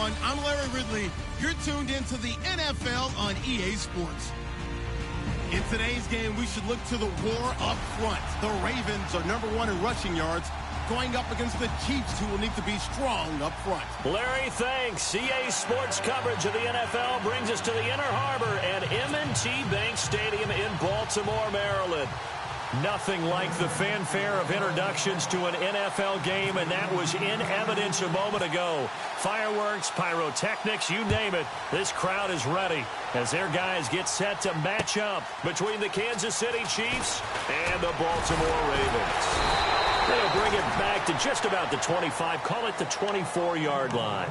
everyone. I'm Larry Ridley. You're tuned into the NFL on EA Sports. In today's game, we should look to the war up front. The Ravens are #1 in rushing yards, going up against the Chiefs, who will need to be strong up front. Larry, thanks. EA Sports coverage of the NFL brings us to the Inner Harbor at M&T Bank Stadium in Baltimore, Maryland. Nothing like the fanfare of introductions to an NFL game, and that was in evidence a moment ago. Fireworks, pyrotechnics, you name it. This crowd is ready as their guys get set to match up between the Kansas City Chiefs and the Baltimore Ravens. They'll bring it back to just about the 25, call it the 24-yard line.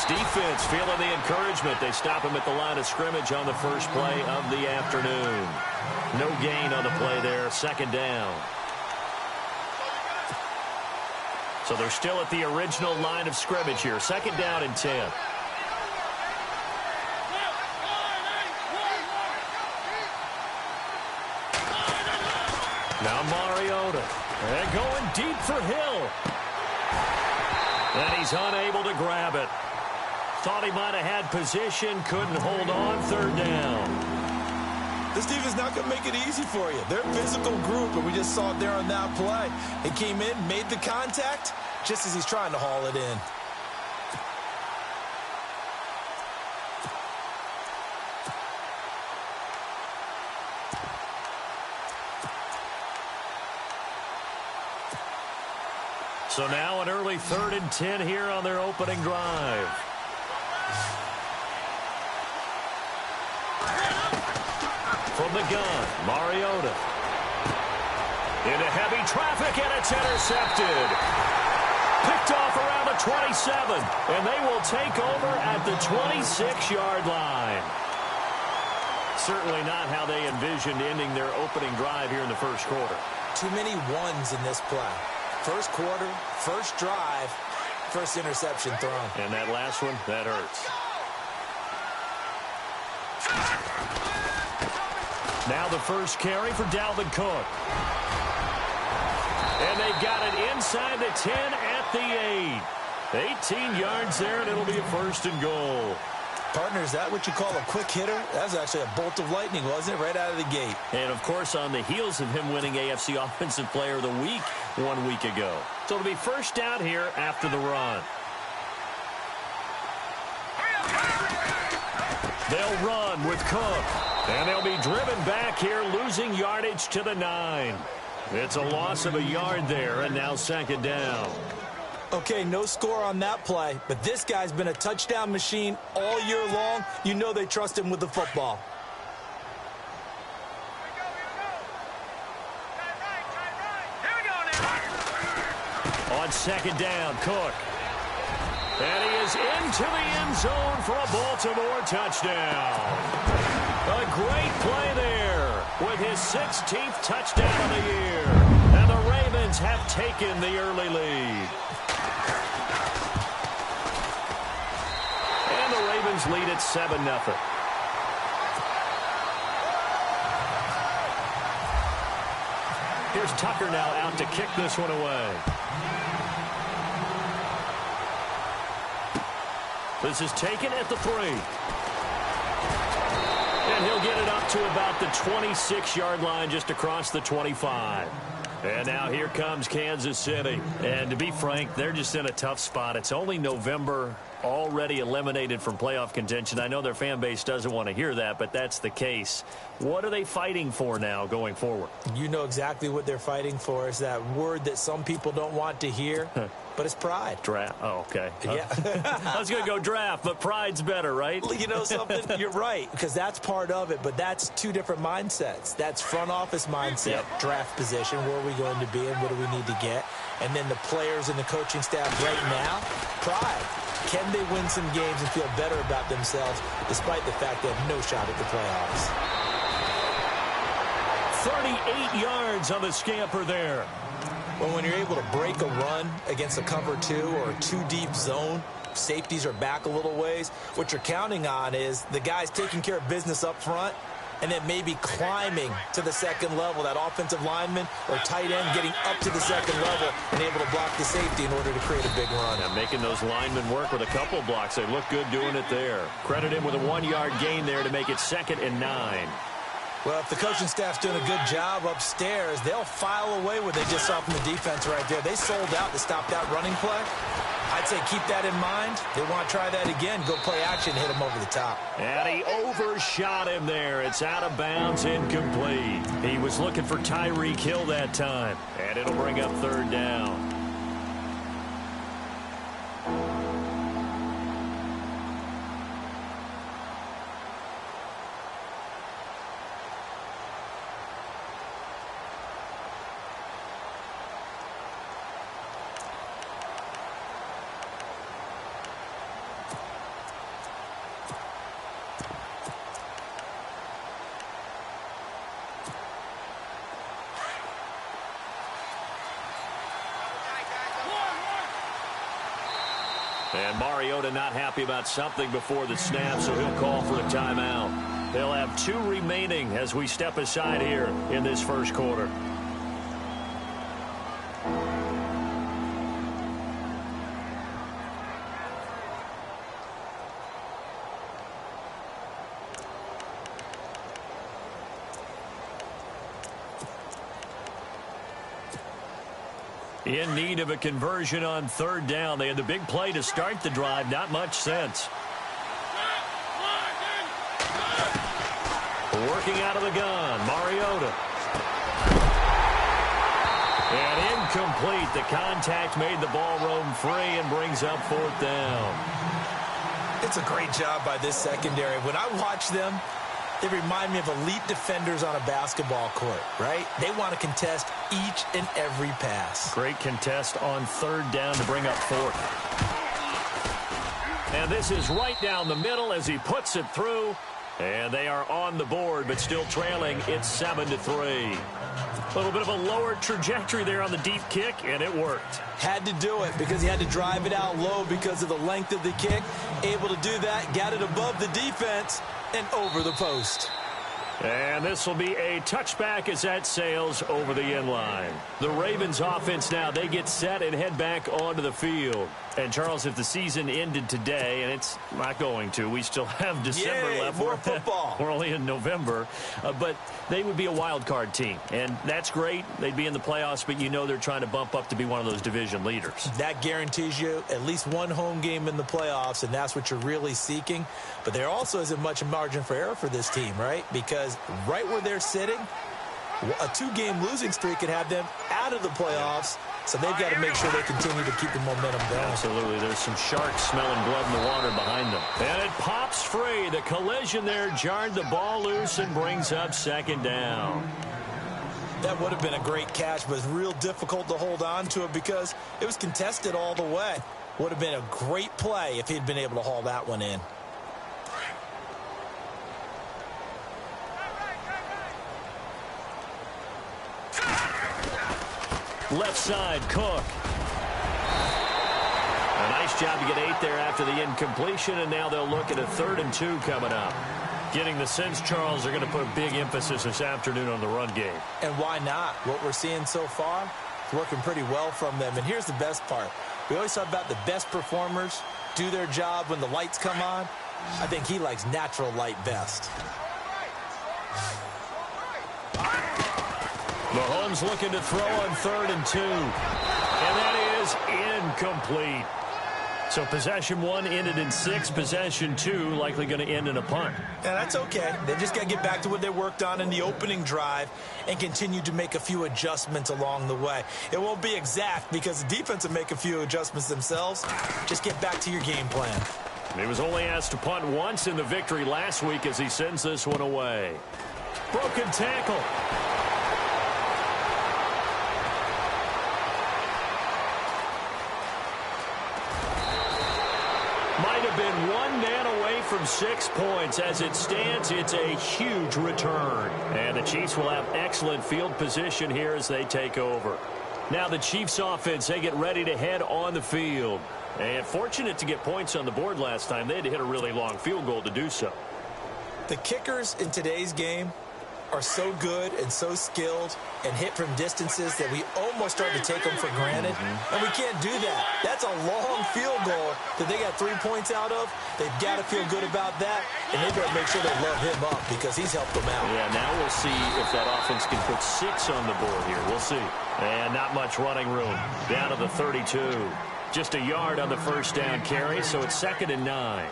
Defense feeling the encouragement. They stop him at the line of scrimmage on the first play of the afternoon. No gain on the play there. Second down. So they're still at the original line of scrimmage here. Second down and 10. Now Mariota. And going deep for Hill. And he's unable to grab it. Thought he might have had position, couldn't hold on. Third down. This defense not going to make it easy for you. They're a physical group, and we just saw it there on that play. He came in, made the contact, just as he's trying to haul it in. So now an early 3rd and 10 here on their opening drive. From the gun, Mariota. Into heavy traffic, and it's intercepted. Picked off around the 27, and they will take over at the 26-yard line. Certainly not how they envisioned ending their opening drive here in the first quarter. Too many ones in this play. First quarter, first drive, first interception thrown. And that last one, that hurts. Now the first carry for Dalvin Cook. And they've got it inside the 10 at the 8. 18 yards there, and it'll be a 1st and goal. Partner, is that what you call a quick hitter? That was actually a bolt of lightning, wasn't it? Right out of the gate. And, of course, on the heels of him winning AFC Offensive Player of the Week 1 week ago. So it'll be first down here after the run. They'll run with Cook. And they'll be driven back here, losing yardage to the 9. It's a loss of a yard there, and now second down. Okay, no score on that play, but this guy's been a touchdown machine all year long. You know they trust him with the football. On second down, Cook. And he is into the end zone for a Baltimore touchdown. A great play there with his 16th touchdown of the year. And the Ravens have taken the early lead. And the Ravens lead at 7-0. Here's Tucker now out to kick this one away. This is taken at the 3. And he'll get it up to about the 26-yard line, just across the 25. And now here comes Kansas City. And to be frank, they're just in a tough spot. It's only November, already eliminated from playoff contention. I know their fan base doesn't want to hear that, but that's the case. What are they fighting for now going forward? You know exactly what they're fighting for. Is that word that some people don't want to hear. but it's pride. Draft. Oh, okay. Yeah. I was going to go draft, but pride's better, right? You know something? You're right, because that's part of it, but that's two different mindsets. That's front office mindset, draft position, where are we going to be and what do we need to get? And then the players and the coaching staff right now, pride. Can they win some games and feel better about themselves despite the fact they have no shot at the playoffs? 38 yards on the scamper there. Well, when you're able to break a run against a cover 2 or a 2-deep zone, safeties are back a little ways. What you're counting on is the guys taking care of business up front and then maybe climbing to the second level, that offensive lineman or tight end getting up to the second level and able to block the safety in order to create a big run. Yeah, making those linemen work with a couple blocks. They look good doing it there. Credit him with a 1-yard gain there to make it 2nd and 9. Well, if the coaching staff's doing a good job upstairs, they'll file away what they just saw from the defense right there. They sold out to stop that running play. I'd say keep that in mind. They want to try that again. Go play action, hit him over the top. And he overshot him there. It's out of bounds, incomplete. He was looking for Tyreek Hill that time. And it'll bring up 3rd down. And Mariota not happy about something before the snap, so he'll call for a timeout. They'll have 2 remaining as we step aside here in this first quarter. In need of a conversion on 3rd down. They had the big play to start the drive. Not much sense. Working out of the gun, Mariota. And incomplete. The contact made the ball roam free and brings up 4th down. It's a great job by this secondary. When I watch them, they remind me of elite defenders on a basketball court, right? They want to contest each and every pass. Great contest on 3rd down to bring up 4th. And this is right down the middle as he puts it through. And they are on the board, but still trailing. It's 7-3. A little bit of a lower trajectory there on the deep kick, and it worked. Had to do it because he had to drive it out low because of the length of the kick. Able to do that, got it above the defense and over the post. And this will be a touchback as that sails over the end line. The Ravens offense now, they get set and head back onto the field. And, Charles, if the season ended today, and it's not going to, we still have December left. More football. We're only in November. But they would be a wild card team. And that's great. They'd be in the playoffs, but you know they're trying to bump up to be one of those division leaders. That guarantees you at least one home game in the playoffs, and that's what you're really seeking. But there also isn't much margin for error for this team, right? Because right where they're sitting, a 2-game losing streak could have them out of the playoffs. So they've got to make sure they continue to keep the momentum going. Absolutely. There's some sharks smelling blood in the water behind them. And it pops free. The collision there jarred the ball loose and brings up 2nd down. That would have been a great catch, but it's real difficult to hold on to it because it was contested all the way. Would have been a great play if he'd been able to haul that one in. Left side, Cook. A nice job to get 8 there after the incompletion, and now they'll look at a 3rd and 2 coming up. Getting the sense, Charles, they're going to put a big emphasis this afternoon on the run game. And why not? What we're seeing so far is working pretty well from them. And here's the best part. We always talk about the best performers do their job when the lights come on. I think he likes natural light best. Mahomes looking to throw on 3rd and 2. And that is incomplete. So possession 1 ended in 6. Possession 2 likely going to end in a punt. Yeah, that's okay. They've just got to get back to what they worked on in the opening drive and continue to make a few adjustments along the way. It won't be exact because the defense will make a few adjustments themselves. Just get back to your game plan. He was only asked to punt once in the victory last week as he sends this one away. Broken tackle. Might have been one man away from 6 points. As it stands, it's a huge return. And the Chiefs will have excellent field position here as they take over. Now the Chiefs offense, they get ready to head on the field. And fortunate to get points on the board last time. They had to hit a really long field goal to do so. The kickers in today's game are so good and so skilled and hit from distances that we almost start to take them for granted. And we can't do that. That's a long field goal that they got 3 points out of. They've got to feel good about that, and they better make sure they love him up because he's helped them out. Yeah, now we'll see if that offense can put 6 on the board here. We'll see. And not much running room. Down to the 32. Just a yard on the first down carry, so it's 2nd and 9.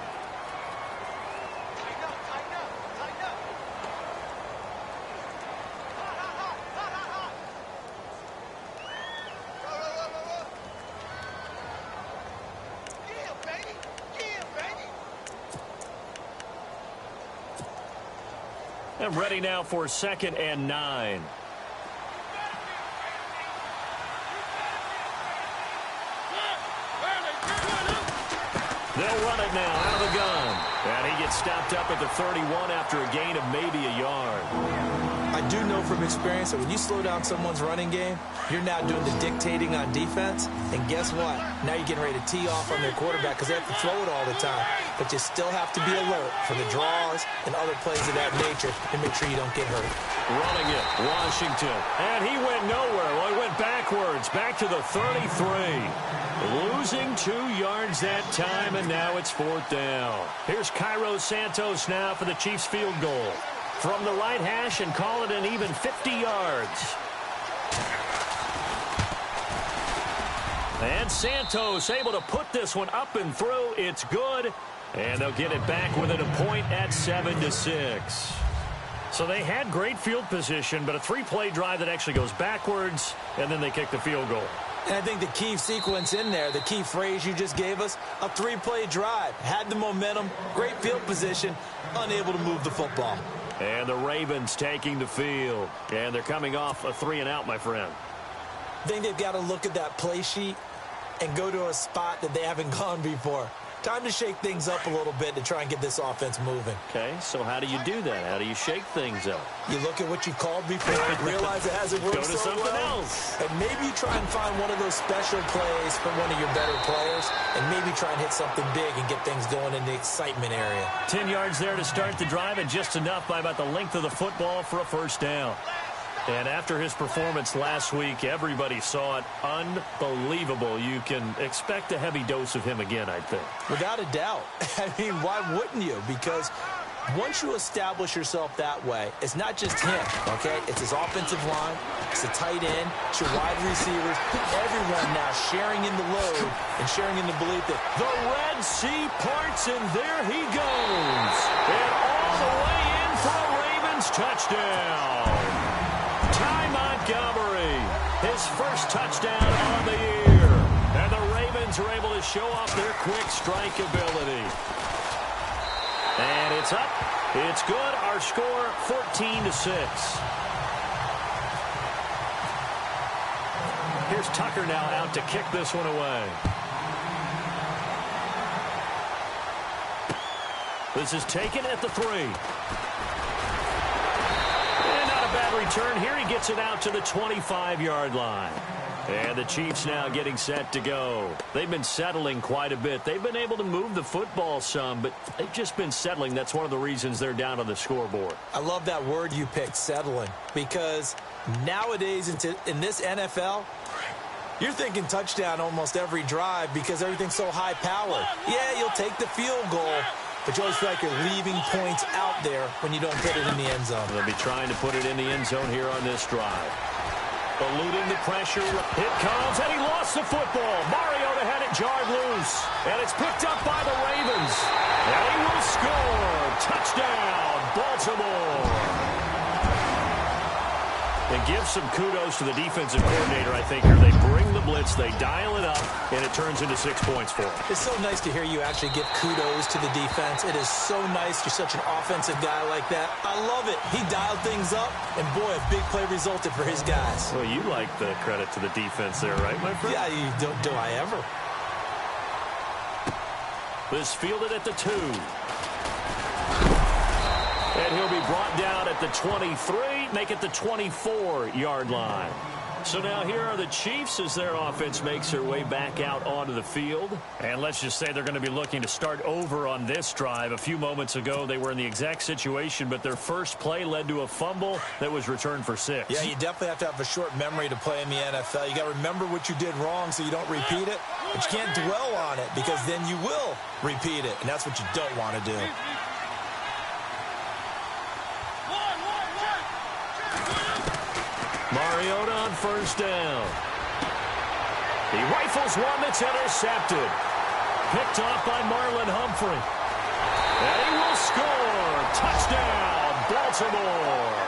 And ready now for 2nd and 9. They'll run it now out of the gun. And he gets stopped up at the 31 after a gain of maybe a yard. I do know from experience that when you slow down someone's running game, you're now doing the dictating on defense. And guess what? Now you're getting ready to tee off on their quarterback because they have to throw it all the time. But you still have to be alert for the draws and other plays of that nature to make sure you don't get hurt. Running it, Washington. And he went nowhere. Well, he went backwards, back to the 33. Losing 2 yards that time, and now it's 4th down. Here's Cairo Santos now for the Chiefs field goal. From the right hash and call it an even 50 yards. And Santos able to put this one up and through. It's good. And they'll get it back within a point at 7-6. So they had great field position, but a 3-play drive that actually goes backwards, and then they kick the field goal. And I think the key sequence in there, the key phrase you just gave us, a 3-play drive. Had the momentum, great field position, unable to move the football. And the Ravens taking the field. And they're coming off a 3-and-out, my friend. I think they've got to look at that play sheet and go to a spot that they haven't gone before. Time to shake things up a little bit to try and get this offense moving. Okay, so how do you do that? How do you shake things up? You look at what you called before, realize it hasn't worked Go to so something well, else. and maybe try and find one of those special plays from one of your better players, and maybe try and hit something big and get things going in the excitement area. 10 yards there to start the drive, and just enough by about the length of the football for a first down. And after his performance last week, everybody saw it. Unbelievable. You can expect a heavy dose of him again, I think. Without a doubt. I mean, why wouldn't you? Because once you establish yourself that way, it's not just him, okay? It's his offensive line, it's the tight end, it's your wide receivers, everyone now sharing in the load and sharing in the belief that the Red Sea parts, and there he goes. And all the way in for a Ravens touchdown. Ty Montgomery, his first touchdown on the year. And the Ravens are able to show off their quick strike ability. And it's up. It's good. Our score, 14-6. Here's Tucker now out to kick this one away. This is taken at the 3. Bad return here. He gets it out to the 25-yard line. And the Chiefs now getting set to go. They've been settling quite a bit. They've been able to move the football some, but they've just been settling. That's one of the reasons they're down on the scoreboard. I love that word you picked, settling, because nowadays in this NFL, you're thinking touchdown almost every drive because everything's so high-powered. Yeah, you'll take the field goal, but you always feel like you're leaving points out there when you don't put it in the end zone. They'll be trying to put it in the end zone here on this drive. Eluding the pressure. It comes, and he lost the football. Mario to had it jarred loose. And it's picked up by the Ravens. And he will score. Touchdown, Baltimore. And give some kudos to the defensive coordinator, I think, here. They bring the blitz, they dial it up, and it turns into 6 points for them. It's so nice to hear you actually give kudos to the defense. It is so nice. You're such an offensive guy like that. I love it. He dialed things up, and boy, a big play resulted for his guys. Well, you like the credit to the defense there, right, my friend? Yeah, do I ever? This fielded at the 2. And he'll be brought down at the 23, make it the 24-yard line. So now here are the Chiefs as their offense makes their way back out onto the field. And let's just say they're going to be looking to start over on this drive. A few moments ago, they were in the exact situation, but their first play led to a fumble that was returned for 6. Yeah, you definitely have to have a short memory to play in the NFL. You got to remember what you did wrong so you don't repeat it. But you can't dwell on it because then you will repeat it, and that's what you don't want to do. Mariota on first down. He rifles one that's intercepted. Picked off by Marlon Humphrey. And he will score. Touchdown, Baltimore.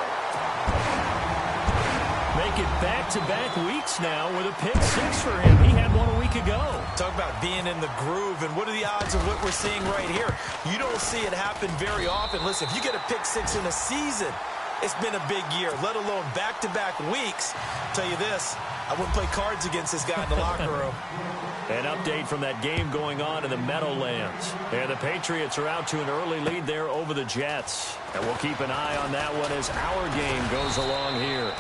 Make it back-to-back weeks now with a pick 6 for him. He had one a week ago. Talk about being in the groove, and what are the odds of what we're seeing right here? You don't see it happen very often. Listen, if you get a pick 6 in a season, it's been a big year, let alone back-to-back weeks. I'll tell you this, I wouldn't play cards against this guy in the locker room. An update from that game going on in the Meadowlands. And the Patriots are out to an early lead there over the Jets. And we'll keep an eye on that one as our game goes along here.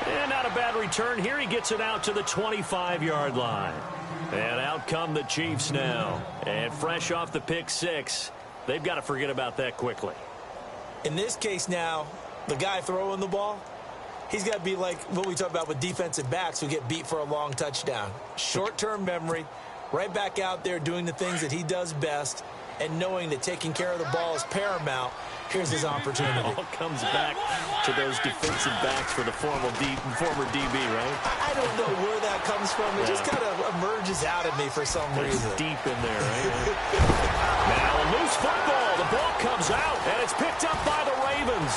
And not a bad return here. He gets it out to the 25-yard line. And out come the Chiefs now. And fresh off the pick 6, they've got to forget about that quickly. In this case now, the guy throwing the ball, he's got to be like what we talk about with defensive backs who get beat for a long touchdown. Short-term memory, right back out there doing the things that he does best, and knowing that taking care of the ball is paramount. Here's his opportunity. It all comes back to those defensive backs for the former DB, right? I don't know where that comes from. It just kind of emerges out of me for some reason. Deep in there, right? Now a loose football. The ball comes out, and it's picked up by the Ravens.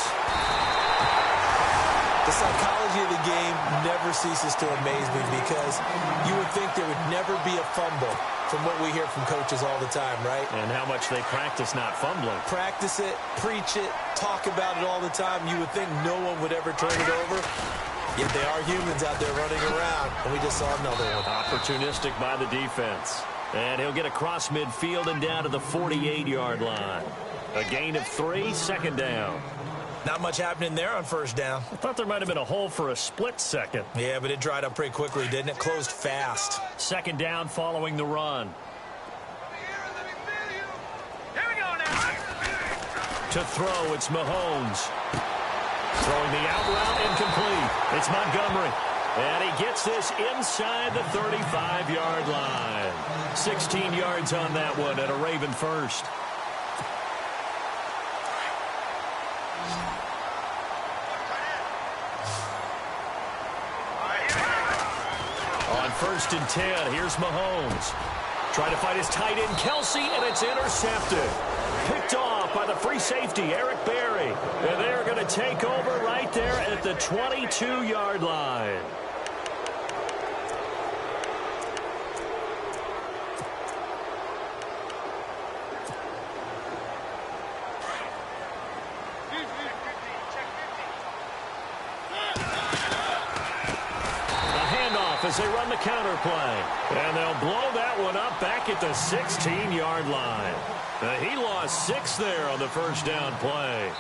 The psychology of the game never ceases to amaze me because you would think there would never be a fumble from what we hear from coaches all the time, right? And how much they practice not fumbling. Practice it, preach it, talk about it all the time. You would think no one would ever turn it over. Yet they are humans out there running around, and we just saw another one. Opportunistic by the defense. And he'll get across midfield and down to the 48-yard line. A gain of 3, second down. Not much happening there on first down. I thought there might have been a hole for a split second. Yeah, but it dried up pretty quickly, didn't it? Closed fast. Second down following the run. Here we go now. To throw, it's Mahomes. Throwing the out route, incomplete. It's Montgomery. And he gets this inside the 35-yard line. 16 yards on that one at a Raven first. On first and 10, here's Mahomes. Trying to find his tight end, Kelsey, and it's intercepted. Picked off by the free safety, Eric Berry. And they're going to take over right there at the 22-yard line. As they run the counter play. And they'll blow that one up back at the 16-yard line. He lost 6 there on the first down play.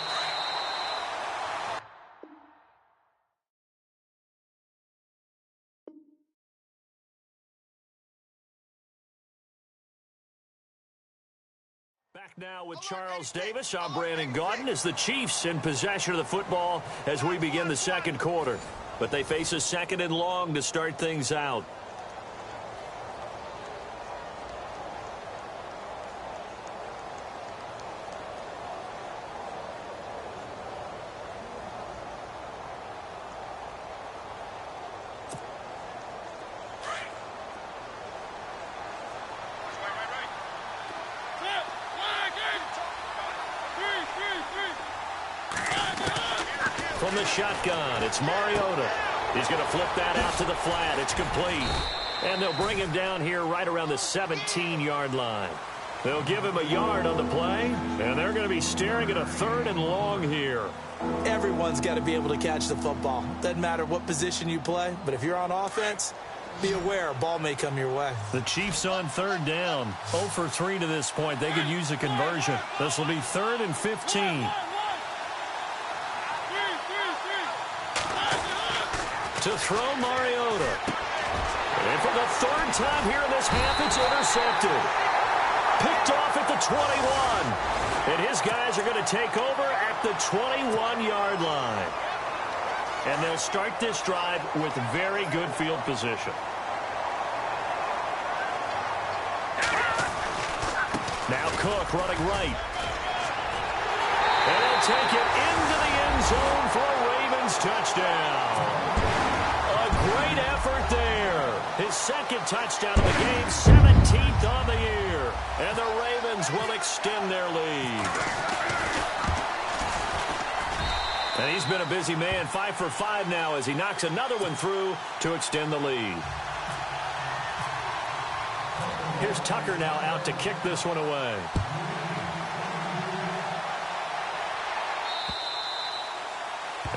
Back now with Charles Davis. I'm Brandon Gaudin as the Chiefs in possession of the football as we begin the second quarter. But they face a second and long to start things out. from the shotgun. It's Mariota. He's going to flip that out to the flat. It's complete. And they'll bring him down here right around the 17-yard line. They'll give him a yard on the play, and they're going to be staring at a 3rd and long here. Everyone's got to be able to catch the football. Doesn't matter what position you play, but if you're on offense, be aware a ball may come your way. The Chiefs on 3rd down. 0 for 3 to this point. They could use a conversion. This will be 3rd and 15. To throw Mariota. And for the 3rd time here in this half, it's intercepted. Picked off at the 21. And his guys are going to take over at the 21-yard line. And they'll start this drive with very good field position. Now Cook running right. And he'll take it into the end zone for a Ravens touchdown. A great effort there. His 2nd touchdown of the game, 17th on the year. And the Ravens will extend their lead. And he's been a busy man, 5 for 5 now as he knocks another one through to extend the lead. Here's Tucker now out to kick this one away.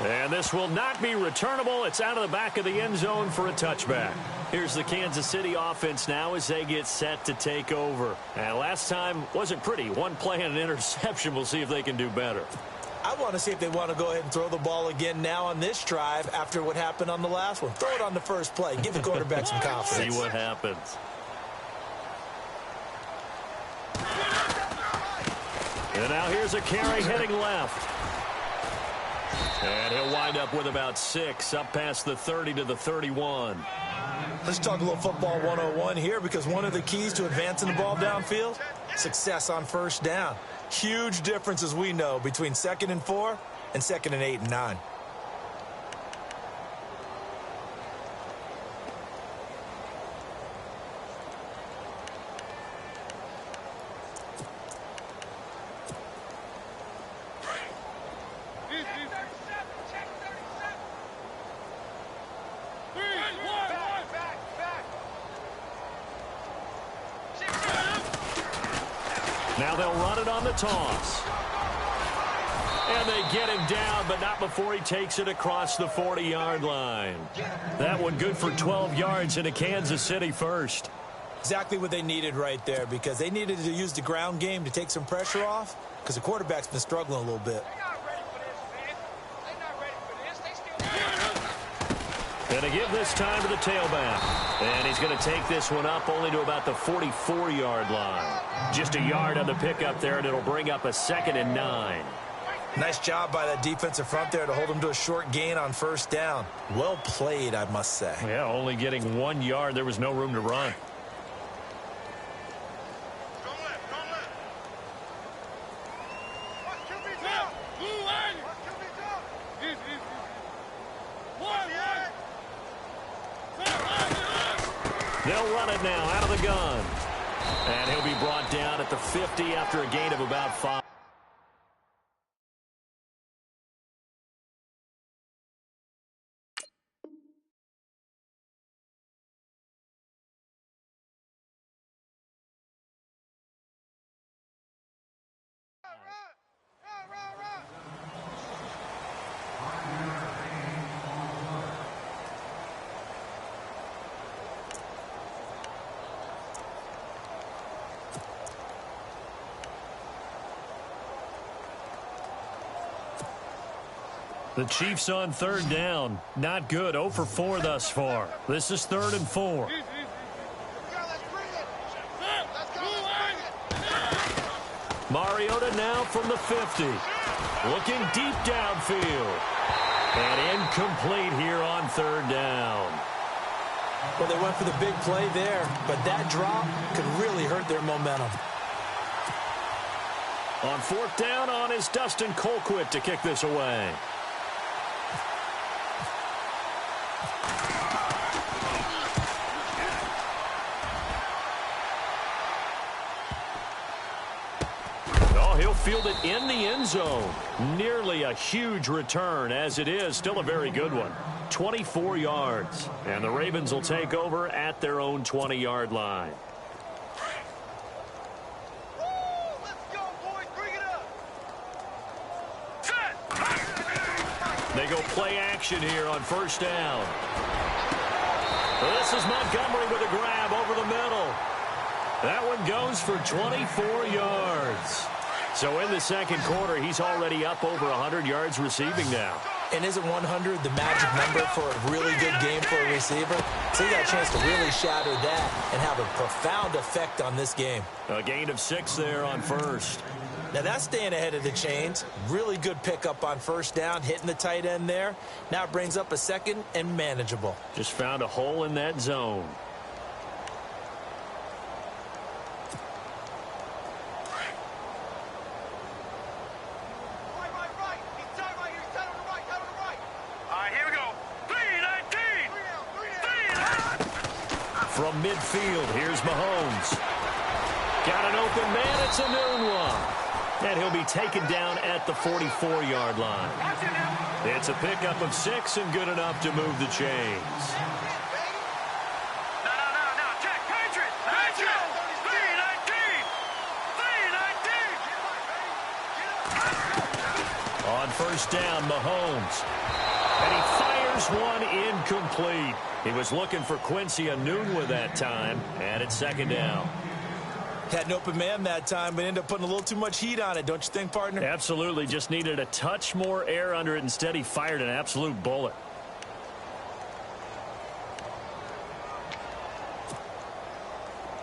And this will not be returnable. It's out of the back of the end zone for a touchback. Here's the Kansas City offense now as they get set to take over. And last time wasn't pretty. One play and an interception. We'll see if they can do better. I want to see if they want to go ahead and throw the ball again now on this drive after what happened on the last one. Throw it on the first play. Give the quarterback some confidence. See what happens. And now here's a carry heading left. And he'll wind up with about 6 up past the 30 to the 31. Let's talk a little football 101 here because one of the keys to advancing the ball downfield, success on 1st down. Huge difference, as we know, between 2nd and 4 and 2nd and 8 and 9. Now they'll run it on the toss. And they get him down, but not before he takes it across the 40-yard line. That one good for 12 yards into Kansas City first. Exactly what they needed right there because they needed to use the ground game to take some pressure off because the quarterback's been struggling a little bit. And to give this time to the tailback. And he's going to take this one up only to about the 44-yard line. Just a yard on the pickup there, and it'll bring up a 2nd and 9. Nice job by that defensive front there to hold him to a short gain on 1st down. Well played, I must say. Yeah, only getting 1 yard. There was no room to run. They'll run it now out of the gun. And he'll be brought down at the 50 after a gain of about 5. The Chiefs on 3rd down. Not good. 0 for 4 thus far. This is 3rd and 4. Mariota now from the 50. Looking deep downfield. And incomplete here on 3rd down. Well, they went for the big play there, but that drop could really hurt their momentum. On 4th down on is Dustin Colquitt to kick this away. field it in the end zone. Nearly a huge return, as it is still a very good one. 24 yards. And the Ravens will take over at their own 20-yard line. They go play action here on first down. This is Montgomery with a grab over the middle. That one goes for 24 yards. So in the second quarter, he's already up over 100 yards receiving now. And isn't 100 the magic number for a really good game for a receiver? So he got a chance to really shatter that and have a profound effect on this game. A gain of 6 there on first. Now that's staying ahead of the chains. Really good pickup on first down, hitting the tight end there. Now it brings up a second and manageable. Just found a hole in that zone. From midfield, here's Mahomes. Got an open man, it's a noon one. And he'll be taken down at the 44-yard line. It's a pickup of 6 and good enough to move the chains. No, check, Patriot! Patriot! 3-19! On first down, Mahomes. And he fires one incomplete. He was looking for Quincy Enunwa that time, and it's second down. Had an open man that time, but ended up putting a little too much heat on it, don't you think, partner? Absolutely. Just needed a touch more air under it. Instead, he fired an absolute bullet.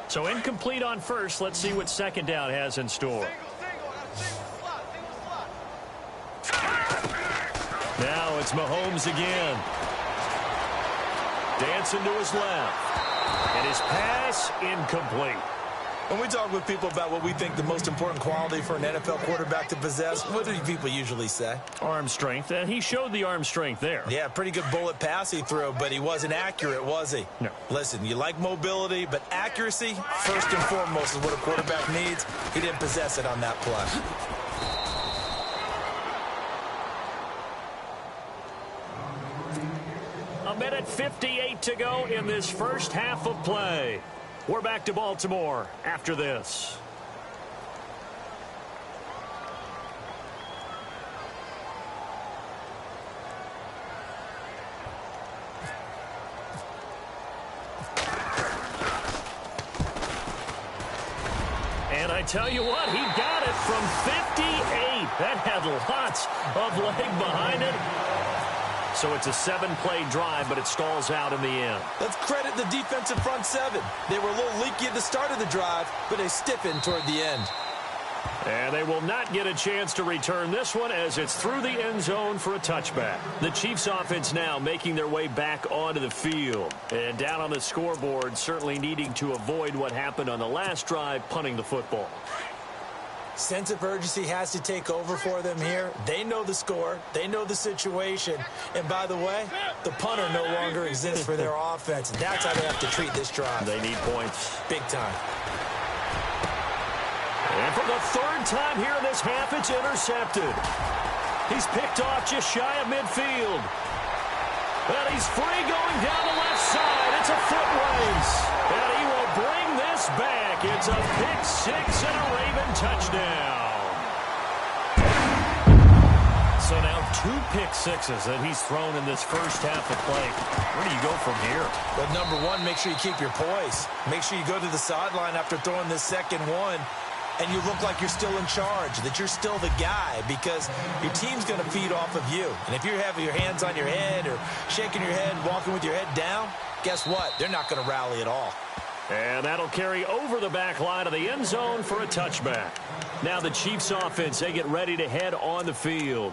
So incomplete on first. Let's see what second down has in store. Now it's Mahomes again. Dancing to his left. And his pass incomplete. When we talk with people about what we think the most important quality for an NFL quarterback to possess, what do people usually say? Arm strength, and he showed the arm strength there. Yeah, pretty good bullet pass he threw, but he wasn't accurate, was he? No. Listen, you like mobility, but accuracy, first and foremost, is what a quarterback needs. He didn't possess it on that play. A minute 58 to go in this first half of play. We're back to Baltimore after this. And I tell you what, he got it from 58. That had lots of leg behind it. So it's a 7-play drive, but it stalls out in the end. Let's credit the defensive front seven. They were a little leaky at the start of the drive, but they stiffened toward the end. And they will not get a chance to return this one as it's through the end zone for a touchback. The Chiefs offense now making their way back onto the field. And down on the scoreboard, certainly needing to avoid what happened on the last drive, punting the football. Sense of urgency has to take over for them here. They know the score. They know the situation. And by the way, the punter no longer exists for their offense. And that's how they have to treat this drive. They need points. Big time. And for the third time here in this half, it's intercepted. He's picked off just shy of midfield. And he's free going down the left side. It's a foot race. And he will bring this back. It's a pick six and a Raven touchdown. So now 2 pick sixes that he's thrown in this first half of play. Where do you go from here? But number one, make sure you keep your poise. Make sure you go to the sideline after throwing this second one, and you look like you're still in charge, that you're still the guy, because your team's going to feed off of you. And if you're having your hands on your head or shaking your head, walking with your head down, guess what? They're not going to rally at all. And that'll carry over the back line of the end zone for a touchback. Now the Chiefs offense, they get ready to head on the field.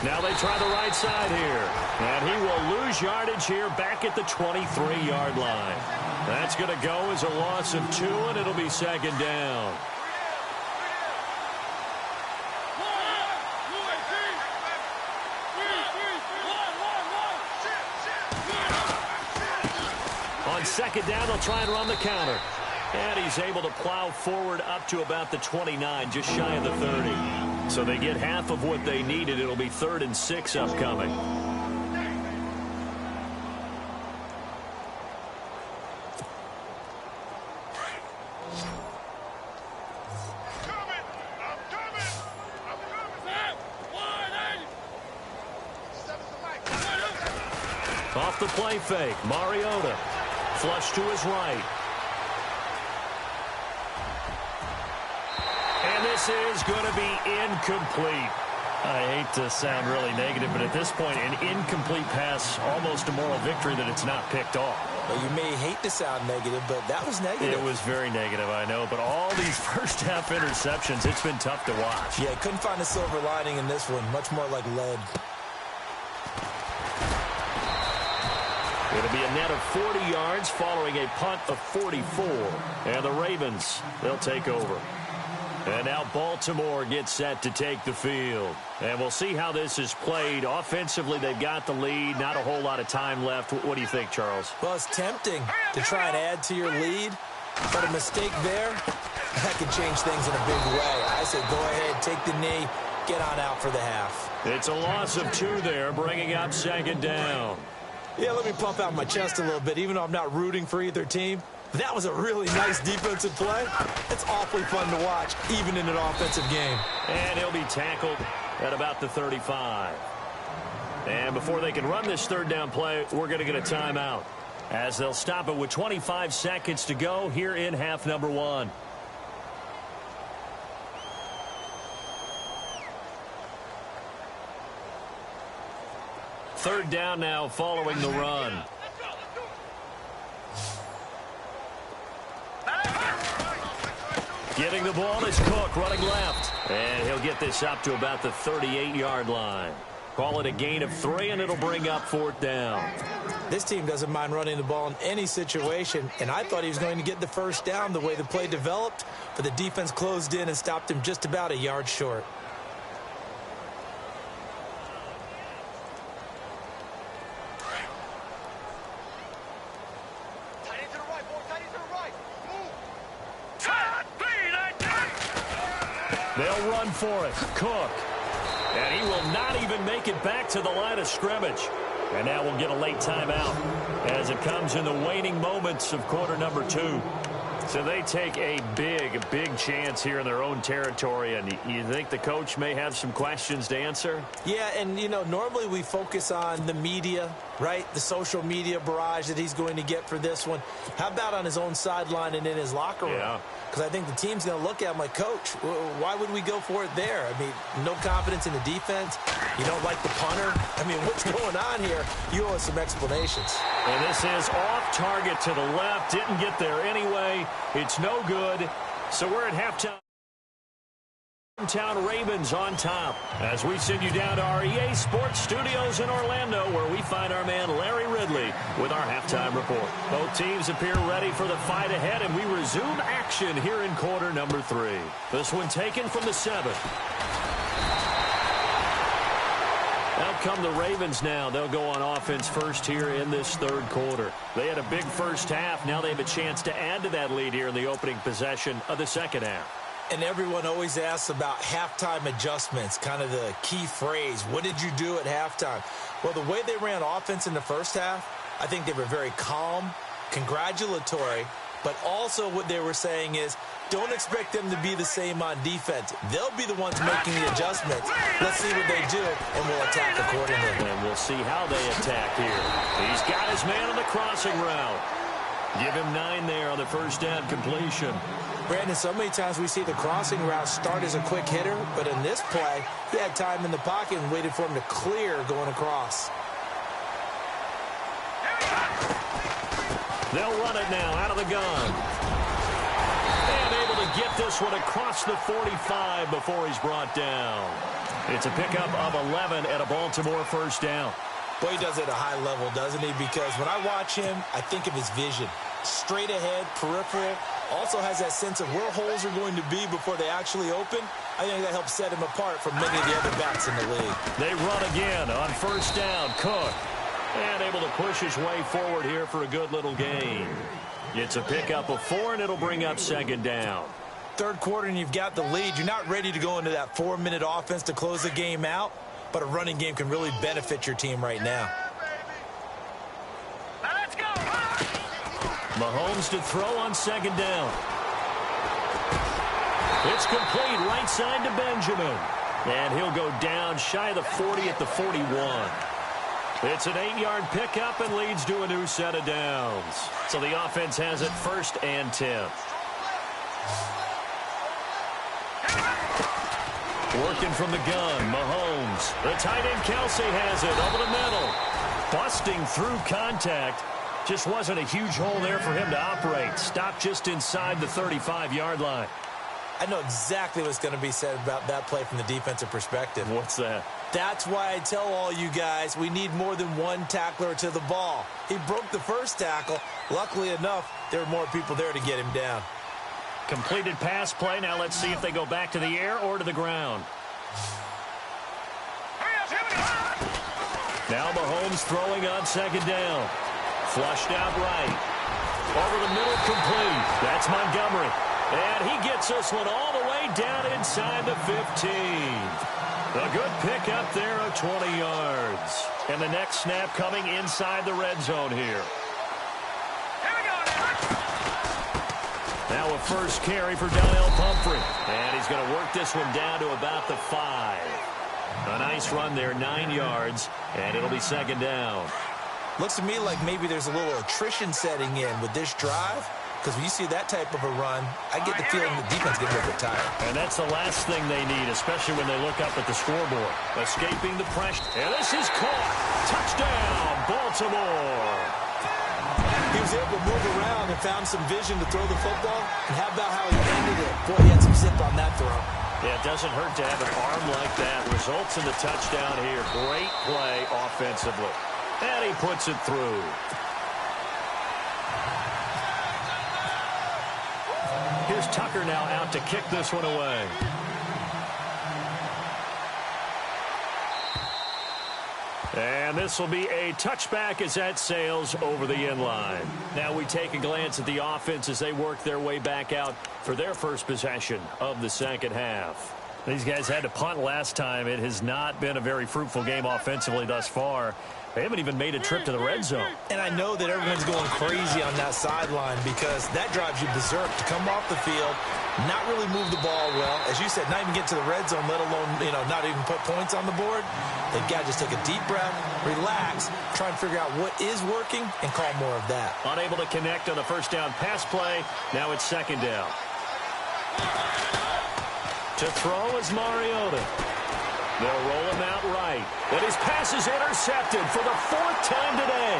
Now they try the right side here. And he will lose yardage here back at the 23-yard line. That's going to go as a loss of 2, and it'll be second down. On second down, they'll try and run the counter. And he's able to plow forward up to about the 29, just shy of the 30. So they get half of what they needed. It'll be 3rd and 6 upcoming. Off the play fake, Mariota. Flush to his right. And this is going to be incomplete. I hate to sound really negative, but at this point, an incomplete pass, almost a moral victory that it's not picked off. Well, you may hate to sound negative, but that was negative. It was very negative, I know. But all these first-half interceptions, it's been tough to watch. Yeah, couldn't find a silver lining in this one. Much more like lead. It'll be a net of 40 yards following a punt of 44. And the Ravens, they'll take over. And now Baltimore gets set to take the field. And we'll see how this is played. Offensively, they've got the lead. Not a whole lot of time left. What do you think, Charles? Well, it's tempting to try and add to your lead. But a mistake there, that could change things in a big way. I say go ahead, take the knee, get on out for the half. It's a loss of 2 there, bringing up second down. Yeah, let me pump out my chest a little bit, even though I'm not rooting for either team. That was a really nice defensive play. It's awfully fun to watch, even in an offensive game. And he'll be tackled at about the 35. And before they can run this 3rd down play, we're going to get a timeout, as they'll stop it with 25 seconds to go here in half number 1. Third down now following the run. Getting the ball is Cook running left. And he'll get this up to about the 38-yard line. Call it a gain of 3, and it'll bring up 4th down. This team doesn't mind running the ball in any situation, and I thought he was going to get the first down the way the play developed, but the defense closed in and stopped him just about a yard short. They'll run for it. Cook. And he will not even make it back to the line of scrimmage. And now we'll get a late timeout as it comes in the waning moments of quarter number 2. So they take a big chance here in their own territory. And you think the coach may have some questions to answer? Yeah, and, you know, normally we focus on the media, right? The social media barrage that he's going to get for this one. How about on his own sideline and in his locker room? Yeah. Because I think the team's going to look at him like, Coach, why would we go for it there? I mean, no confidence in the defense. You don't like the punter. I mean, what's going on here? You owe us some explanations. And this is off target to the left. Didn't get there anyway. It's no good. So we're at halftime. Hometown Ravens on top as we send you down to our EA Sports Studios in Orlando, where we find our man Larry Ridley with our halftime report. Both teams appear ready for the fight ahead, and we resume action here in quarter number 3. This one taken from the 7. Out come the Ravens now. They'll go on offense first here in this 3rd quarter. They had a big first half. Now they have a chance to add to that lead here in the opening possession of the 2nd half. And everyone always asks about halftime adjustments, kind of the key phrase. What did you do at halftime? Well, the way they ran offense in the first half, I think they were very calm, congratulatory, but also what they were saying is don't expect them to be the same on defense. They'll be the ones making the adjustments. Let's see what they do, and we'll attack accordingly. And we'll see how they attack here. He's got his man on the crossing route. Give him 9 there on the first down completion. Brandon, so many times we see the crossing route start as a quick hitter, but in this play, he had time in the pocket and waited for him to clear going across. They'll run it now out of the gun. And able to get this one across the 45 before he's brought down. It's a pickup of 11 at a Baltimore first down. Boy, he does it at a high level, doesn't he? Because when I watch him, I think of his vision. straight ahead, peripheral. Also has that sense of where holes are going to be before they actually open. I think that helps set him apart from many of the other backs in the league. They run again on first down. Cook. And able to push his way forward here for a good little gain. It's a pickup of 4, and it'll bring up second down. Third quarter, and you've got the lead. You're not ready to go into that 4-minute offense to close the game out, but a running game can really benefit your team right now. Let's go. Mahomes to throw on second down. It's complete right side to Benjamin. And he'll go down shy of the 40 at the 41. It's an 8-yard pickup and leads to a new set of downs. So the offense has it 1st and 10. Working from the gun, Mahomes. The tight end Kelsey has it over the middle. Busting through contact. Just wasn't a huge hole there for him to operate. Stopped just inside the 35-yard line. I know exactly what's going to be said about that play from the defensive perspective. What's that? That's why I tell all you guys we need more than one tackler to the ball. He broke the first tackle. Luckily enough, there were more people there to get him down. Completed pass play. Now let's see if they go back to the air or to the ground. Now Mahomes throwing on second down. Flushed out right. Over the middle, complete. That's Montgomery. And he gets this one all the way down inside the 15. A good pickup there of 20 yards. And the next snap coming inside the red zone here. Now a first carry for Donnell Pumphrey. And he's going to work this one down to about the 5. A nice run there, 9 yards. And it'll be second down. Looks to me like maybe there's a little attrition setting in with this drive. Because when you see that type of a run, I get the feeling the defense gets a little bit tired. And that's the last thing they need, especially when they look up at the scoreboard. Escaping the pressure. And this is caught. Touchdown, Baltimore. He was able to move around and found some vision to throw the football. And how about how he ended it? Boy, he had some zip on that throw. Yeah, it doesn't hurt to have an arm like that. Results in the touchdown here. Great play offensively. And he puts it through. Here's Tucker now out to kick this one away. And this will be a touchback as that sails over the end line. Now we take a glance at the offense as they work their way back out for their first possession of the second half. These guys had to punt last time. It has not been a very fruitful game offensively thus far. They haven't even made a trip to the red zone. And I know that everyone's going crazy on that sideline because that drives you berserk to come off the field, not really move the ball well. As you said, not even get to the red zone, let alone, not even put points on the board. They've got to just take a deep breath, relax, try and figure out what is working, and call more of that. Unable to connect on the first down pass play. Now it's second down. To throw is Mariota. They'll roll him out right. And his pass is intercepted for the 4th time today.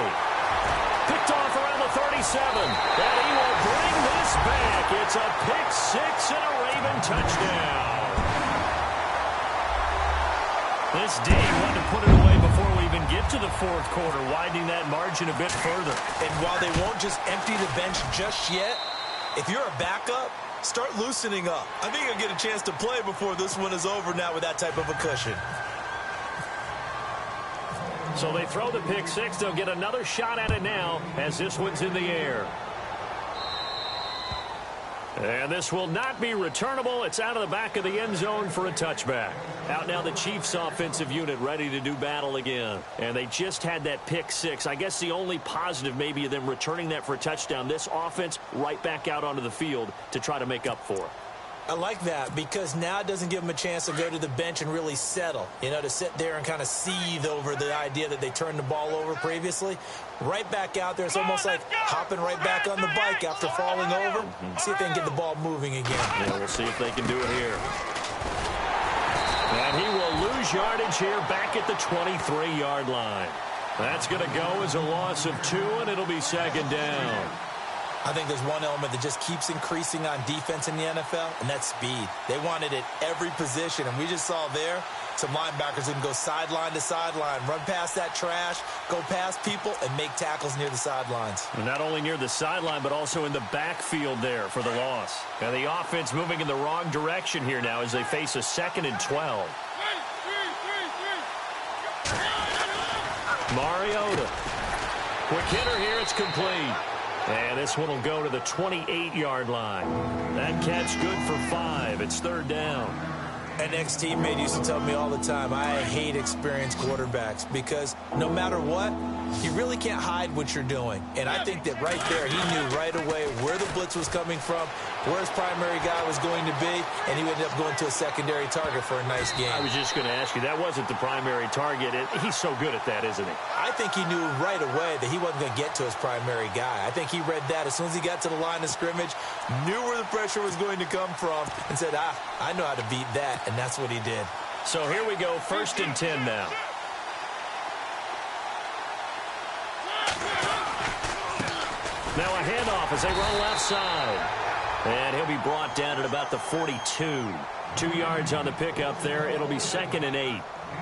Picked off around the 37. And he will bring this back. It's a pick 6 and a Raven touchdown. This D wanted to put it away before we even get to the 4th quarter, widening that margin a bit further. And while they won't just empty the bench just yet, if you're a backup, start loosening up. I think you'll get a chance to play before this one is over now with that type of a cushion. So they throw the pick 6. They'll get another shot at it now as this one's in the air. And this will not be returnable. It's out of the back of the end zone for a touchback. Out now the Chiefs offensive unit ready to do battle again. And they just had that pick 6. I guess the only positive maybe of them returning that for a touchdown. This offense right back out onto the field to try to make up for it. I like that because now it doesn't give them a chance to go to the bench and really settle. To sit there and kind of seethe over the idea that they turned the ball over previously. Right back out there. It's almost like hopping right back on the bike after falling over. See if they can get the ball moving again. Yeah, we'll see if they can do it here. And he will lose yardage here back at the 23-yard line. That's going to go as a loss of 2, and it'll be second down. I think there's one element that just keeps increasing on defense in the NFL, and that's speed. They want it at every position, and we just saw there some linebackers who can go sideline to sideline, run past that trash, go past people, and make tackles near the sidelines. And not only near the sideline, but also in the backfield there for the loss. And the offense moving in the wrong direction here now as they face a 2nd and 12. Mariota. Quick hitter here, it's complete. And this one will go to the 28-yard line. That catch good for 5. It's 3rd down. An ex-teammate used to tell me all the time, I hate experienced quarterbacks because no matter what, you really can't hide what you're doing. And I think that right there, he knew right away where the blitz was coming from, where his primary guy was going to be, and he ended up going to a secondary target for a nice game. I was just going to ask you, that wasn't the primary target. He's so good at that, isn't he? I think he knew right away that he wasn't going to get to his primary guy. I think he read that as soon as he got to the line of scrimmage, knew where the pressure was going to come from, and said, I know how to beat that, and that's what he did. So here we go, 1st and 10 now. Now a handoff as they run left side. And he'll be brought down at about the 42. 2 yards on the pickup there. It'll be 2nd and 8.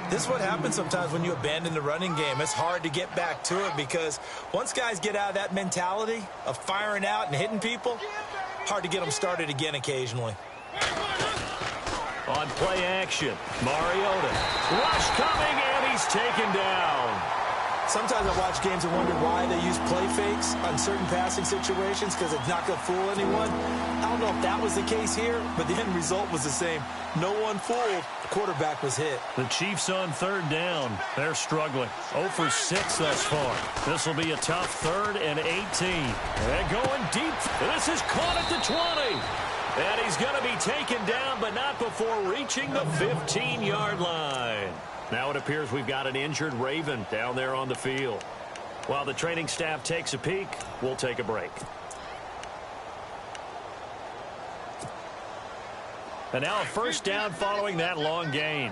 This is what happens sometimes when you abandon the running game. It's hard to get back to it because once guys get out of that mentality of firing out and hitting people, hard to get them started again occasionally. On play action, Mariota. Rush coming, and he's taken down. Sometimes I watch games and wonder why they use play fakes on certain passing situations because it's not going to fool anyone. I don't know if that was the case here, but the end result was the same. No one fooled. The quarterback was hit. The Chiefs on 3rd down. They're struggling. 0 for 6 thus far. This will be a tough 3rd and 18. And going deep. This is caught at the 20. And he's going to be taken down, but not before reaching the 15-yard line. Now it appears we've got an injured Raven down there on the field. While the training staff takes a peek, we'll take a break. And now a 1st down following that long gain.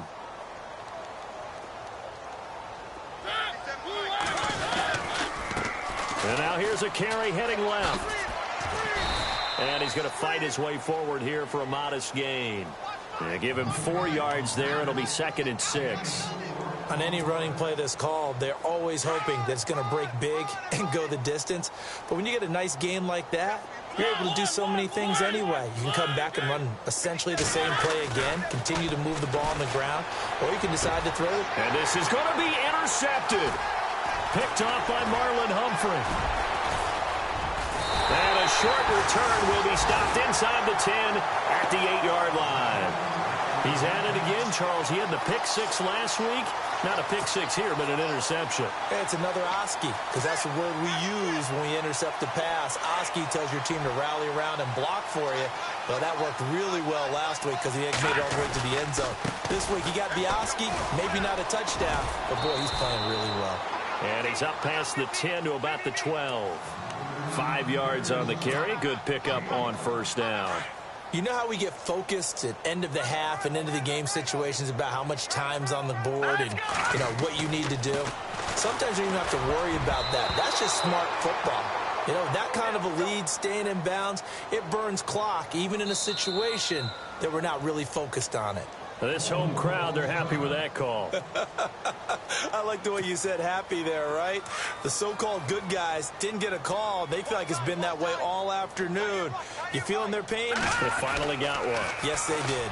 And now here's a carry heading left. And he's going to fight his way forward here for a modest gain. They give him 4 yards there. It'll be 2nd and 6. On any running play that's called, they're always hoping that it's going to break big and go the distance. But when you get a nice gain like that, you're able to do so many things anyway. You can come back and run essentially the same play again, continue to move the ball on the ground, or you can decide to throw it. And this is going to be intercepted. Picked off by Marlon Humphrey. And a short return will be stopped inside the 10 at the 8-yard line. He's at it again, Charles. He had the pick 6 last week. Not a pick 6 here, but an interception. Hey, it's another Oski, because that's the word we use when we intercept the pass. Oski tells your team to rally around and block for you. Well, that worked really well last week because he made it all the way to the end zone. This week, he got the Oski, maybe not a touchdown, but boy, he's playing really well. And he's up past the 10 to about the 12. 5 yards on the carry. Good pickup on 1st down. You know how we get focused at end of the half and into the game situations about how much time's on the board and, you know, what you need to do? Sometimes you don't even have to worry about that. That's just smart football. You know, that kind of a lead, staying in bounds, it burns clock, even in a situation that we're not really focused on it. This home crowd, they're happy with that call. I like the way you said happy there, right? The so-called good guys didn't get a call. They feel like it's been that way all afternoon. You feeling their pain? They finally got one. Yes, they did.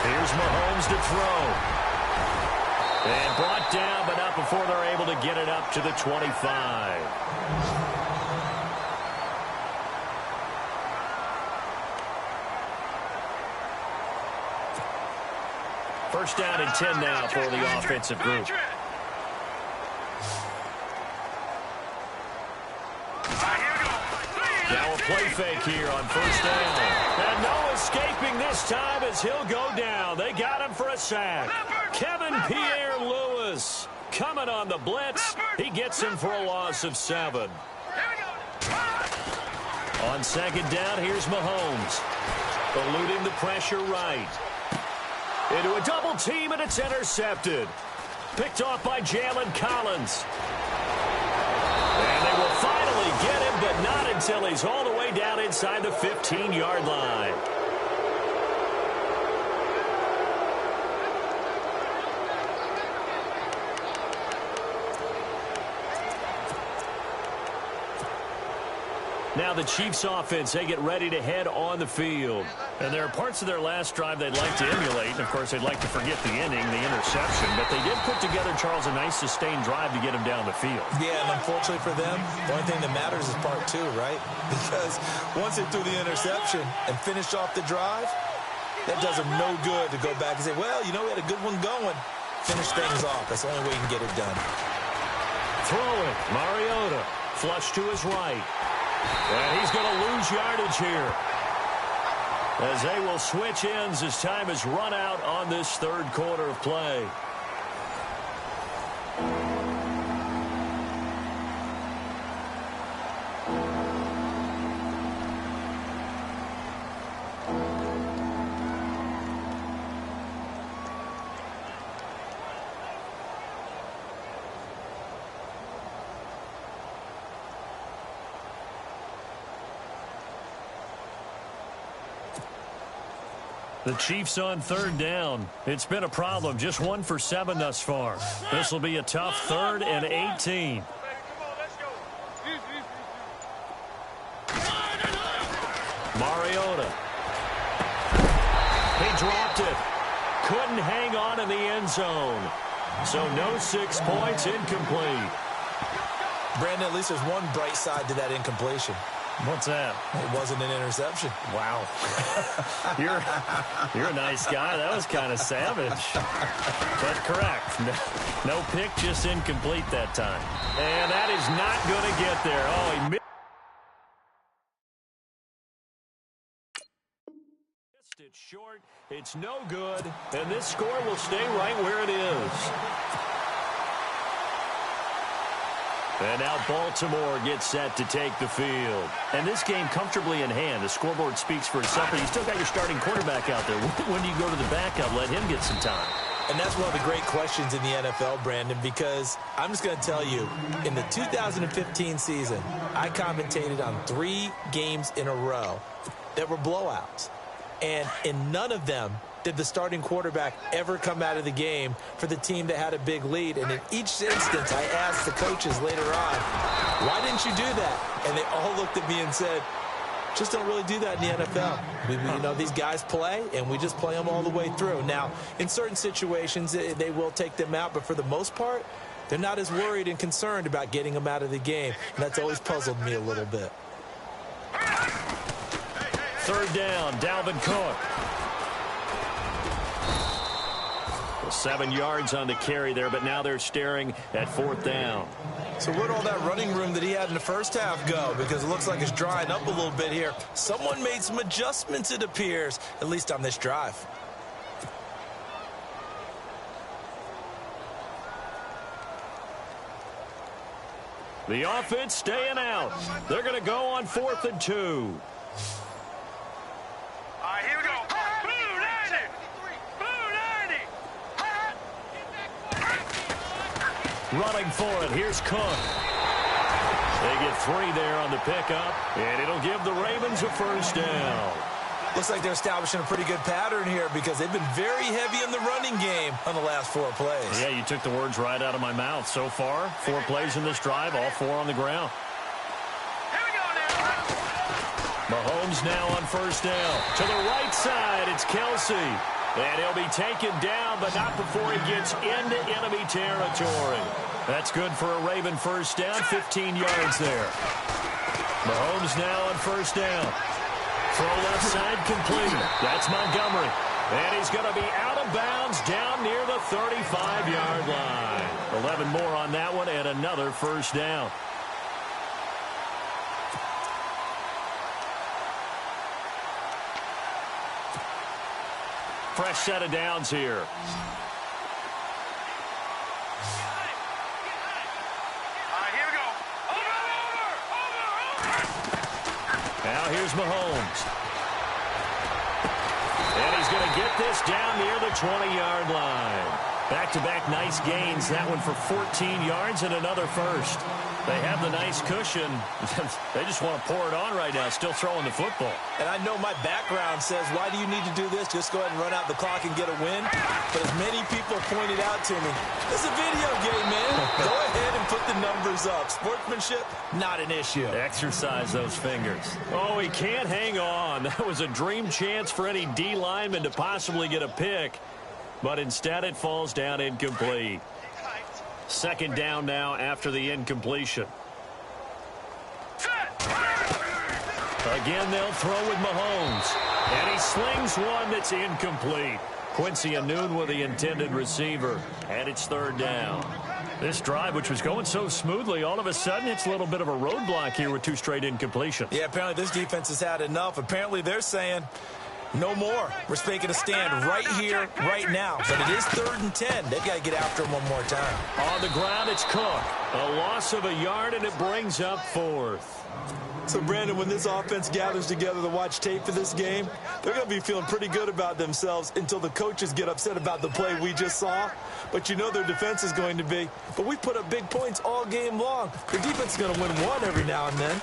Here's Mahomes to throw. And brought down, but not before they're able to get it up to the 25. 1st down and 10 now for the offensive group. Now a play fake here on 1st down. And no escaping this time as he'll go down. They got him for a sack. Kevin Pierre-Louis coming on the blitz. He gets him for a loss of 7. On 2nd down, here's Mahomes. Eluding the pressure right. Into a double team, and it's intercepted. Picked off by Jalen Collins. And they will finally get him, but but not until he's all the way down inside the 15-yard line. Now the Chiefs offense, they get ready to head on the field. And there are parts of their last drive they'd like to emulate. And, of course, they'd like to forget the inning, the interception. But they did put together, Charles, a nice sustained drive to get him down the field. Yeah, and unfortunately for them, the only thing that matters is part two, right? Because once they threw the interception and finished off the drive, that does them no good to go back and say, well, you know, we had a good one going. Finish things off. That's the only way you can get it done. Throwing, Mariota, flush to his right. And he's going to lose yardage here, as they will switch ends as time has run out on this third quarter of play. The Chiefs on third down. It's been a problem. Just 1 for 7 thus far. This will be a tough 3rd and 18. Mariota. He dropped it. Couldn't hang on in the end zone. So no 6 points, incomplete. Brandon, at least there's one bright side to that incompletion. What's that? It wasn't an interception. Wow. You're a nice guy. That was kind of savage. But correct. No pick, just incomplete that time. And that is not going to get there. Oh, he missed it short. It's no good. And this score will stay right where it is. And now Baltimore gets set to take the field. And this game comfortably in hand. The scoreboard speaks for itself, but you still got your starting quarterback out there. When do you go to the backup? Let him get some time. And that's one of the great questions in the NFL, Brandon, because I'm just going to tell you, in the 2015 season, I commentated on 3 games in a row that were blowouts. And in none of them did the starting quarterback ever come out of the game for the team that had a big lead. And in each instance, I asked the coaches later on, why didn't you do that? And they all looked at me and said, just don't really do that in the NFL. You know, these guys play, and we just play them all the way through. Now, in certain situations, they will take them out, but for the most part, they're not as worried and concerned about getting them out of the game. And that's always puzzled me a little bit. Third down, Dalvin Cook. 7 yards on the carry there, but now they're staring at 4th down. So where'd all that running room that he had in the first half go? Because it looks like it's drying up a little bit here. Someone made some adjustments, it appears, at least on this drive. The offense staying out. They're going to go on 4th and 2. All right, here we go. Blue 90. Blue 90. Running for it. Here's Cook. They get 3 there on the pickup, and it'll give the Ravens a first down. Looks like they're establishing a pretty good pattern here because they've been very heavy in the running game on the last 4 plays. Yeah, you took the words right out of my mouth. So far, 4 plays in this drive, all 4 on the ground. Here we go now. Mahomes now on first down. To the right side, it's Kelsey. And he'll be taken down, but not before he gets into enemy territory. That's good for a Raven first down, 15 yards there. Mahomes now on first down. Throw left side complete. That's Montgomery. And he's going to be out of bounds down near the 35-yard line. 11 more on that one and another first down. Fresh set of downs here. All right, here we go. Over. Now here's Mahomes. And he's going to get this down near the 20-yard line. Back-to-back nice gains. That one for 14 yards and another first. They have the nice cushion. They just want to pour it on right now, still throwing the football. And I know my background says, why do you need to do this? Just go ahead and run out the clock and get a win. But as many people pointed out to me, this is a video game, man. Go ahead and put the numbers up. Sportsmanship, not an issue. Exercise those fingers. Oh, he can't hang on. That was a dream chance for any D lineman to possibly get a pick. But instead it falls down incomplete. Second down now after the incompletion. Again, they'll throw with Mahomes. And he slings one that's incomplete. Quincy Anoon with the intended receiver. And it's third down. This drive, which was going so smoothly, all of a sudden it's a little bit of a roadblock here with 2 straight incompletions. Yeah, apparently this defense has had enough. Apparently they're saying, no more. We're making a stand right here, right now. But it is 3rd and 10. They've got to get after him one more time. On the ground, it's Cook. A loss of a yard, and it brings up 4th. So, Brandon, when this offense gathers together to watch tape for this game, they're going to be feeling pretty good about themselves until the coaches get upset about the play we just saw. But you know their defense is going to be. But we put up big points all game long. Their defense is going to win one every now and then.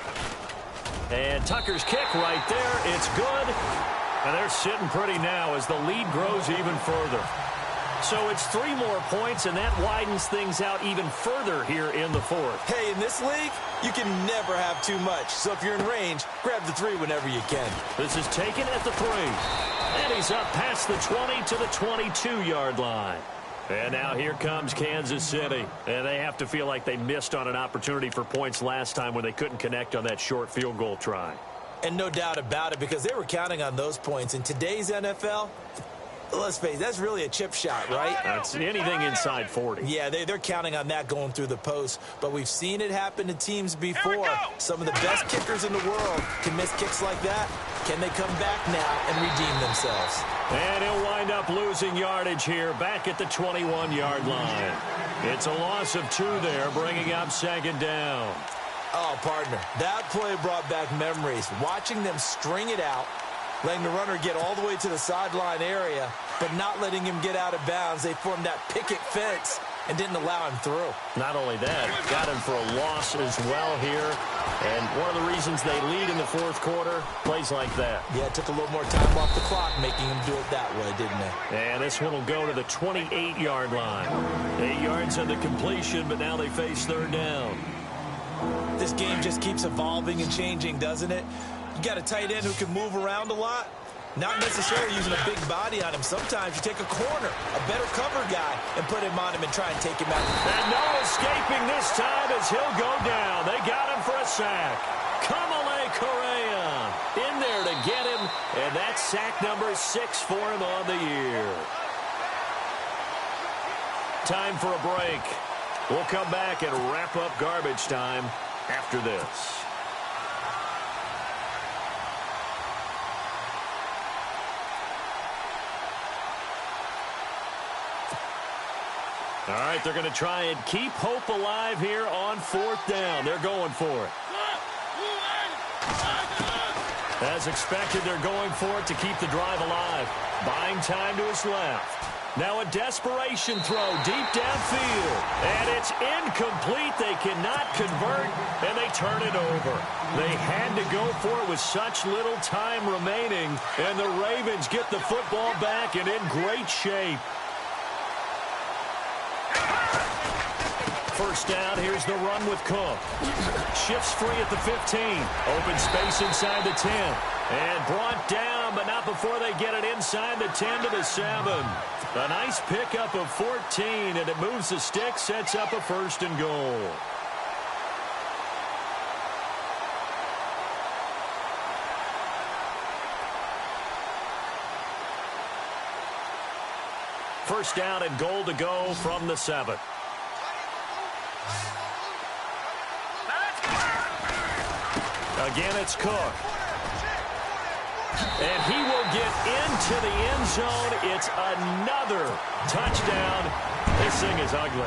And Tucker's kick right there. It's good. And they're sitting pretty now as the lead grows even further. So it's 3 more points, and that widens things out even further here in the 4th. Hey, in this league, you can never have too much. So if you're in range, grab the 3 whenever you can. This is taken at the 3. And he's up past the 20 to the 22-yard line. And now here comes Kansas City. And they have to feel like they missed on an opportunity for points last time when they couldn't connect on that short field goal try. And no doubt about it, because they were counting on those points. In today's NFL, let's face it, that's really a chip shot, right? That's anything inside 40. Yeah, they're counting on that going through the post. But we've seen it happen to teams before. Some of the best kickers in the world can miss kicks like that. Can they come back now and redeem themselves? And he'll wind up losing yardage here back at the 21-yard line. It's a loss of 2 there, bringing up 2nd down. Oh, partner, that play brought back memories. Watching them string it out, letting the runner get all the way to the sideline area, but not letting him get out of bounds. They formed that picket fence and didn't allow him through. Not only that, got him for a loss as well here. And one of the reasons they lead in the 4th quarter, plays like that. Yeah, it took a little more time off the clock, making him do it that way, didn't they? And this one will go to the 28-yard line. 8 yards on the completion, but now they face 3rd down. This game just keeps evolving and changing, doesn't it? You got a tight end who can move around a lot. Not necessarily using a big body on him. Sometimes you take a corner, a better cover guy, and put him on him and try and take him out. And no escaping this time as he'll go down. They got him for a sack. Kamale Correa in there to get him. And that's sack number 6 for him on the year. Time for a break. We'll come back and wrap up garbage time after this. All right, they're going to try and keep hope alive here on 4th down. They're going for it. As expected, they're going for it to keep the drive alive. Buying time to his left. Now a desperation throw deep downfield. And it's incomplete. They cannot convert, and they turn it over. They had to go for it with such little time remaining, and the Ravens get the football back and in great shape. First down, here's the run with Cook. Shifts free at the 15. Open space inside the 10. And brought down, but not before they get it inside the 10 to the 7. A nice pickup of 14, and it moves the stick, sets up a 1st and goal. First down and goal to go from the 7. Again, it's Cook. And he will get into the end zone. It's another touchdown. This thing is ugly.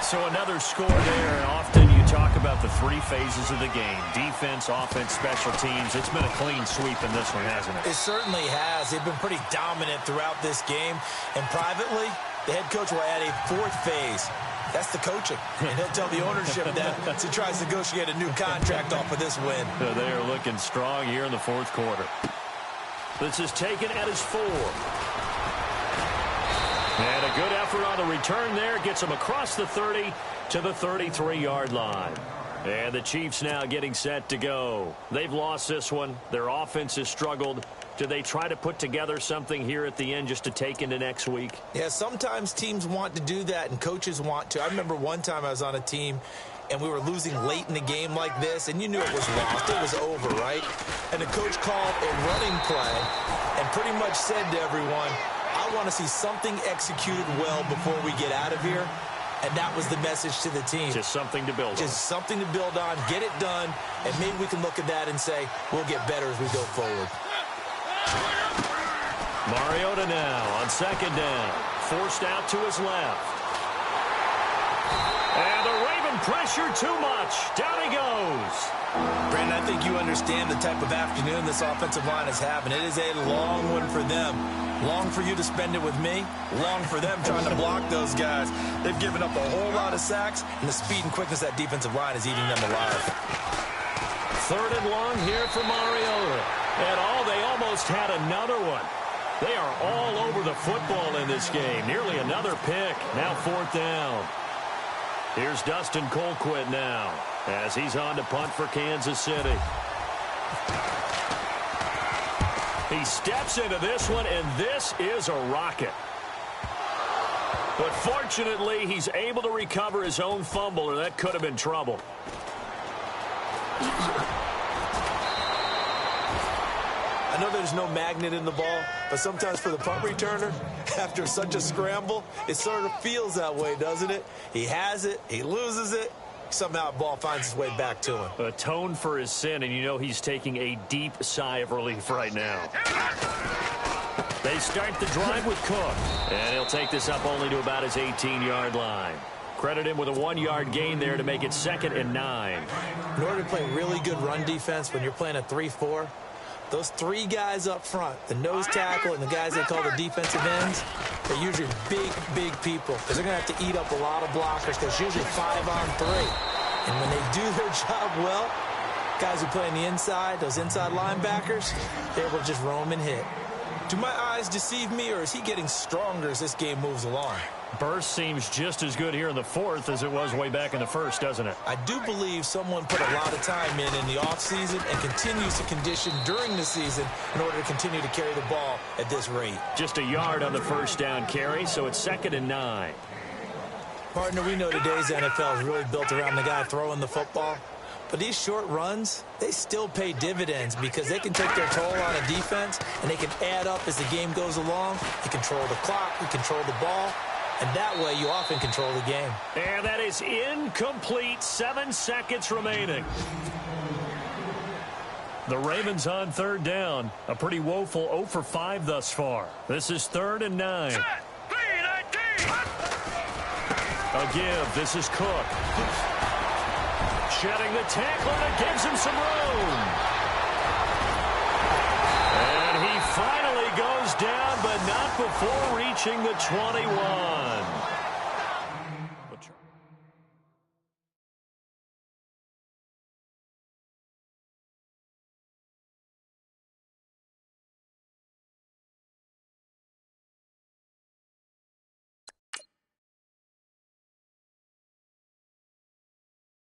So another score there. And often you talk about the 3 phases of the game. Defense, offense, special teams. It's been a clean sweep in this one, hasn't it? It certainly has. They've been pretty dominant throughout this game. And privately, The head coach will add a fourth phase. That's the coaching. And he'll tell the ownership that as he tries to negotiate a new contract off of this win. They are looking strong here in the fourth quarter. This is taken at his 4. And a good effort on the return there. Gets him across the 30 to the 33-yard line. And the Chiefs now getting set to go. They've lost this one. Their offense has struggled. Do they try to put together something here at the end just to take into next week? Yeah, sometimes teams want to do that and coaches want to. I remember one time I was on a team and we were losing late in the game like this, and you knew it was lost. It was over, right? And the coach called a running play and pretty much said to everyone, I want to see something executed well before we get out of here. And that was the message to the team. Just something to build on. Just something to build on, get it done, and maybe we can look at that and say, we'll get better as we go forward. Mariota now on second down. Forced out to his left. And the Raven pressure too much. Down he goes. Brandon, I think you understand the type of afternoon this offensive line is having. It is a long one for them. Long for you to spend it with me. Long for them trying to block those guys. They've given up a whole lot of sacks, and the speed and quickness of that defensive line is eating them alive. Third and long here for Mariota. And they almost had another one. They are all over the football in this game. Nearly another pick. Now fourth down. Here's Dustin Colquitt now as he's on to punt for Kansas City. He steps into this one, and this is a rocket. But fortunately, he's able to recover his own fumble, or that could have been trouble. I know there's no magnet in the ball, but sometimes for the punt returner, after such a scramble, it sort of feels that way, doesn't it? He has it, he loses it, somehow the ball finds its way back to him. Atone for his sin, and you know he's taking a deep sigh of relief right now. They start the drive with Cook, and he'll take this up only to about his 18-yard line. Credit him with a 1-yard gain there to make it 2nd and 9. In order to play really good run defense when you're playing a 3-4, those 3 guys up front, the nose tackle and the guys they call the defensive ends, they're usually big people because they're going to have to eat up a lot of blockers because it's usually 5-on-3. And when they do their job well, guys who play on the inside, those inside linebackers, they're able to just roam and hit. Do my eyes deceive me, or is he getting stronger as this game moves along? Burst seems just as good here in the fourth as it was way back in the first, doesn't it? I do believe someone put a lot of time in the offseason and continues to condition during the season in order to continue to carry the ball at this rate. Just a yard on the first down carry, so it's 2nd and 9. Partner, we know today's NFL is really built around the guy throwing the football. But these short runs, they still pay dividends because they can take their toll on a defense and they can add up as the game goes along. You control the clock, you control the ball, and that way you often control the game. And that is incomplete. 7 seconds remaining. The Ravens on third down. A pretty woeful 0 for 5 thus far. This is 3rd and 9. A give. This is Cook. Shedding the tackler that gives him some room. And he finally goes down, but not before reaching the 21.